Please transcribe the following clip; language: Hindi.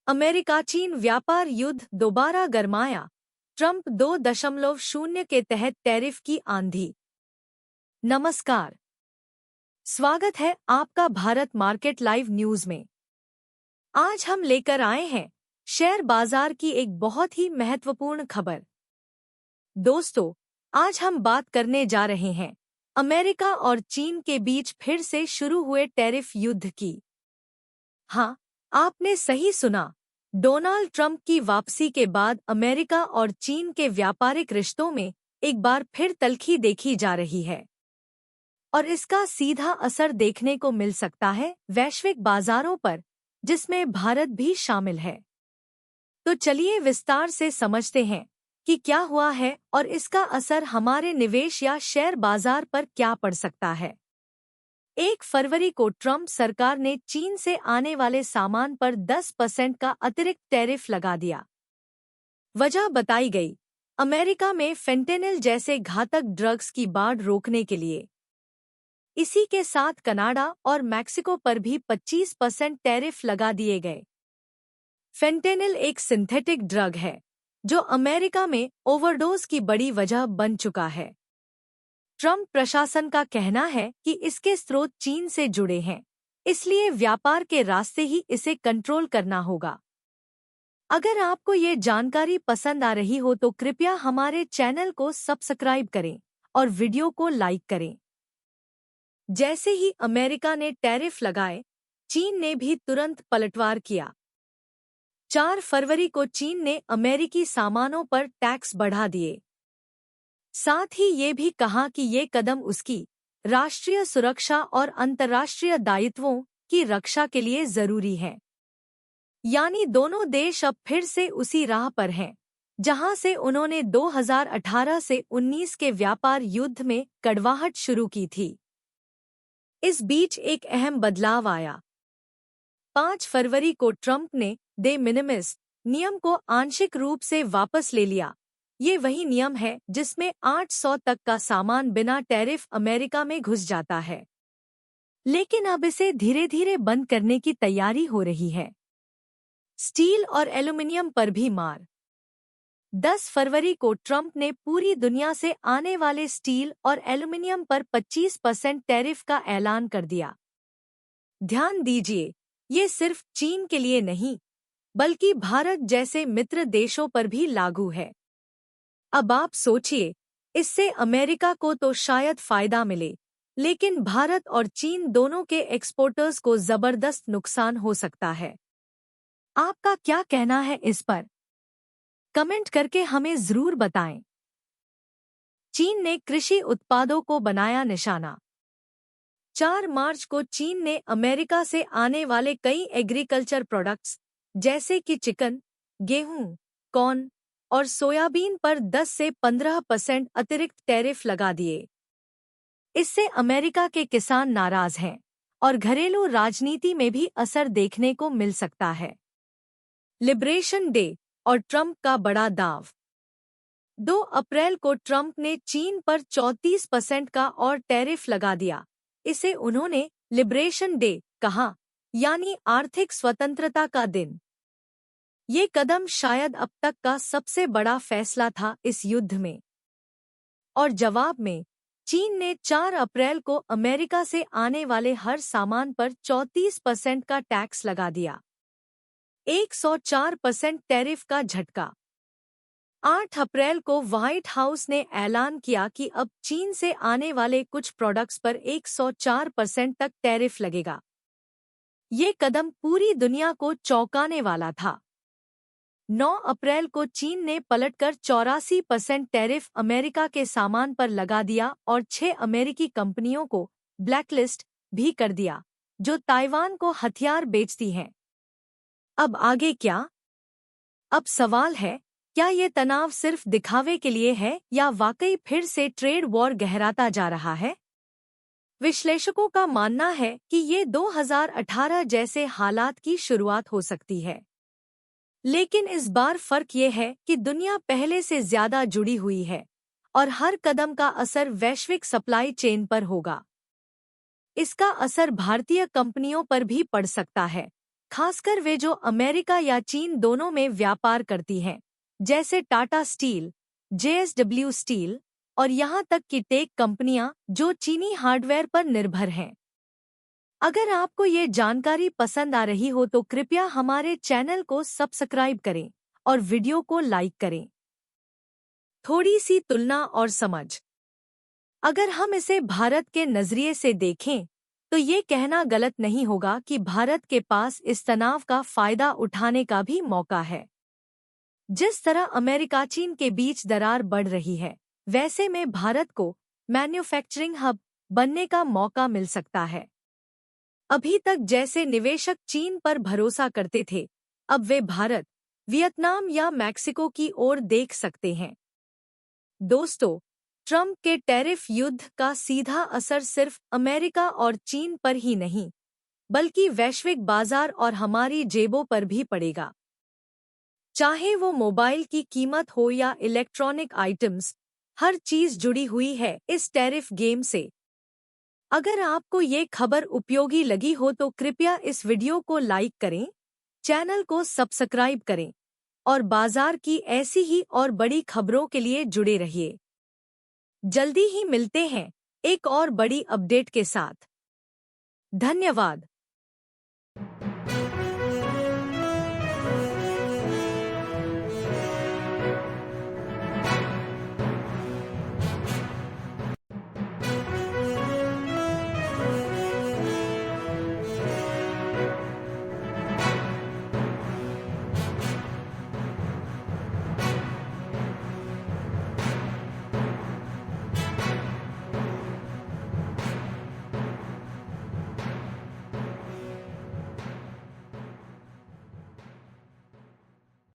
अमेरिका चीन व्यापार युद्ध दोबारा गरमाया, ट्रंप 2.0 के तहत टैरिफ की आंधी। नमस्कार, स्वागत है आपका भारत मार्केट लाइव न्यूज में। आज हम लेकर आए हैं शेयर बाजार की एक बहुत ही महत्वपूर्ण खबर। दोस्तों, आज हम बात करने जा रहे हैं अमेरिका और चीन के बीच फिर से शुरू हुए टैरिफ युद्ध की। हाँ, आपने सही सुना। डोनाल्ड ट्रंप की वापसी के बाद अमेरिका और चीन के व्यापारिक रिश्तों में एक बार फिर तल्खी देखी जा रही है और इसका सीधा असर देखने को मिल सकता है वैश्विक बाजारों पर, जिसमें भारत भी शामिल है। तो चलिए विस्तार से समझते हैं कि क्या हुआ है और इसका असर हमारे निवेश या शेयर बाजार पर क्या पड़ सकता है। 1 फरवरी को ट्रंप सरकार ने चीन से आने वाले सामान पर 10% का अतिरिक्त टैरिफ लगा दिया। वजह बताई गई, अमेरिका में फेंटेनिल जैसे घातक ड्रग्स की बाढ़ रोकने के लिए। इसी के साथ कनाडा और मैक्सिको पर भी 25% टैरिफ लगा दिए गए। फेंटेनिल एक सिंथेटिक ड्रग है जो अमेरिका में ओवरडोज की बड़ी वजह बन चुका है। ट्रंप प्रशासन का कहना है कि इसके स्रोत चीन से जुड़े हैं, इसलिए व्यापार के रास्ते ही इसे कंट्रोल करना होगा। अगर आपको ये जानकारी पसंद आ रही हो तो कृपया हमारे चैनल को सब्सक्राइब करें और वीडियो को लाइक करें। जैसे ही अमेरिका ने टैरिफ लगाए, चीन ने भी तुरंत पलटवार किया। 4 फरवरी को चीन ने अमेरिकी सामानों पर टैक्स बढ़ा दिए। साथ ही ये भी कहा कि ये कदम उसकी राष्ट्रीय सुरक्षा और अंतर्राष्ट्रीय दायित्वों की रक्षा के लिए जरूरी है। यानी दोनों देश अब फिर से उसी राह पर हैं, जहां से उन्होंने 2018 से 19 के व्यापार युद्ध में कड़वाहट शुरू की थी। इस बीच एक अहम बदलाव आया। 5 फरवरी को ट्रंप ने de minimis नियम को आंशिक रूप से वापस ले लिया। ये वही नियम है जिसमें 800 तक का सामान बिना टैरिफ अमेरिका में घुस जाता है, लेकिन अब इसे धीरे धीरे बंद करने की तैयारी हो रही है। स्टील और एल्यूमीनियम पर भी मार। 10 फरवरी को ट्रंप ने पूरी दुनिया से आने वाले स्टील और एल्यूमीनियम पर 25% टैरिफ का ऐलान कर दिया। ध्यान दीजिए, ये सिर्फ चीन के लिए नहीं, बल्कि भारत जैसे मित्र देशों पर भी लागू है। अब आप सोचिए, इससे अमेरिका को तो शायद फायदा मिले, लेकिन भारत और चीन दोनों के एक्सपोर्टर्स को जबरदस्त नुकसान हो सकता है। आपका क्या कहना है इस पर? कमेंट करके हमें जरूर बताएं। चीन ने कृषि उत्पादों को बनाया निशाना। 4 मार्च को चीन ने अमेरिका से आने वाले कई एग्रीकल्चर प्रोडक्ट्स जैसे कि चिकन, गेहूं, कॉर्न और सोयाबीन पर 10 से 15% अतिरिक्त टैरिफ लगा दिए। इससे अमेरिका के किसान नाराज हैं और घरेलू राजनीति में भी असर देखने को मिल सकता है। लिबरेशन डे और ट्रंप का बड़ा दाव। 2 अप्रैल को ट्रंप ने चीन पर 34% का और टैरिफ लगा दिया। इसे उन्होंने लिबरेशन डे कहा, यानी आर्थिक स्वतंत्रता का दिन। ये कदम शायद अब तक का सबसे बड़ा फैसला था इस युद्ध में। और जवाब में चीन ने 4 अप्रैल को अमेरिका से आने वाले हर सामान पर 34% का टैक्स लगा दिया। 104% टैरिफ का झटका। 8 अप्रैल को व्हाइट हाउस ने ऐलान किया कि अब चीन से आने वाले कुछ प्रोडक्ट्स पर 104% तक टैरिफ लगेगा। ये कदम पूरी दुनिया को चौंकाने वाला था। 9 अप्रैल को चीन ने पलटकर 84% टैरिफ अमेरिका के सामान पर लगा दिया और 6 अमेरिकी कंपनियों को ब्लैकलिस्ट भी कर दिया, जो ताइवान को हथियार बेचती हैं। अब आगे क्या? अब सवाल है, क्या ये तनाव सिर्फ दिखावे के लिए है या वाकई फिर से ट्रेड वॉर गहराता जा रहा है? विश्लेषकों का मानना है कि ये 2018 जैसे हालात की शुरुआत हो सकती है, लेकिन इस बार फर्क ये है कि दुनिया पहले से ज्यादा जुड़ी हुई है और हर कदम का असर वैश्विक सप्लाई चेन पर होगा। इसका असर भारतीय कंपनियों पर भी पड़ सकता है, खासकर वे जो अमेरिका या चीन दोनों में व्यापार करती हैं, जैसे टाटा स्टील, JSW स्टील और यहाँ तक कि टेक कंपनियां जो चीनी हार्डवेयर पर निर्भर हैं। अगर आपको ये जानकारी पसंद आ रही हो तो कृपया हमारे चैनल को सब्सक्राइब करें और वीडियो को लाइक करें। थोड़ी सी तुलना और समझ। अगर हम इसे भारत के नजरिए से देखें तो ये कहना गलत नहीं होगा कि भारत के पास इस तनाव का फायदा उठाने का भी मौका है। जिस तरह अमेरिका चीन के बीच दरार बढ़ रही है, वैसे में भारत को मैन्युफैक्चरिंग हब बनने का मौका मिल सकता है। अभी तक जैसे निवेशक चीन पर भरोसा करते थे, अब वे भारत, वियतनाम या मैक्सिको की ओर देख सकते हैं। दोस्तों, ट्रंप के टैरिफ युद्ध का सीधा असर सिर्फ अमेरिका और चीन पर ही नहीं, बल्कि वैश्विक बाजार और हमारी जेबों पर भी पड़ेगा। चाहे वो मोबाइल की कीमत हो या इलेक्ट्रॉनिक आइटम्स, हर चीज जुड़ी हुई है इस टैरिफ गेम से। अगर आपको ये खबर उपयोगी लगी हो तो कृपया इस वीडियो को लाइक करें, चैनल को सब्सक्राइब करें और बाजार की ऐसी ही और बड़ी खबरों के लिए जुड़े रहिए। जल्दी ही मिलते हैं एक और बड़ी अपडेट के साथ। धन्यवाद।